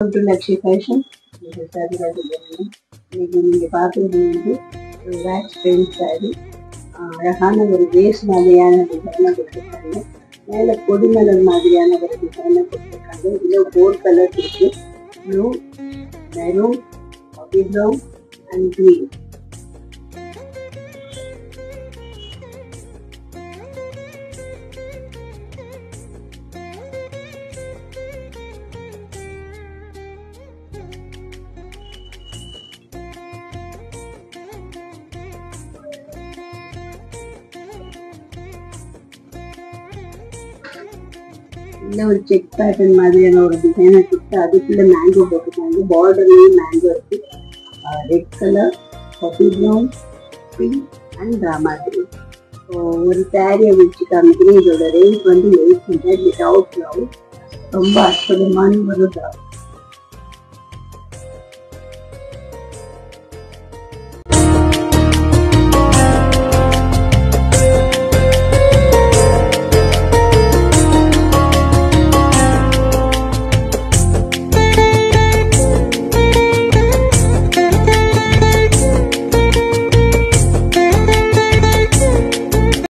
to Lakshya Fashion. This is Sadhika Subramanian. இன்னைக்கு நீங்க பார்க்குறது வந்து ஒரு வேக்ஸ் பிரிண்ட் சாரி. அழகான ஒரு வேஸ்ட் மாதிரியான டிசைனை கொடுத்துருக்காங்க. மேலே கொடிமலர் மாதிரியான ஒரு டிசைனை கொடுத்துருக்காங்க. இதில் 4 கலர்ஸ் இருக்கு. Blue, maroon, coffee brown and green. இல்லை ஒரு செக் பேட்டர்ன் மாதிரியான ஒரு டிசைனை கொடுத்து அதுக்குள்ள மேங்கோ போட்டுருக்காங்க. பார்டர்லேயும் மேங்கோ இருக்கு. Red colour, coffee brown, pink and Rama green. So ஒரு சாரியை வச்சு காமிக்கிறேன். இதோட ரேஞ்ச் வந்து 800 வித்வுட் ப்ளவுஸ். ரொம்ப அற்புதமான ஒரு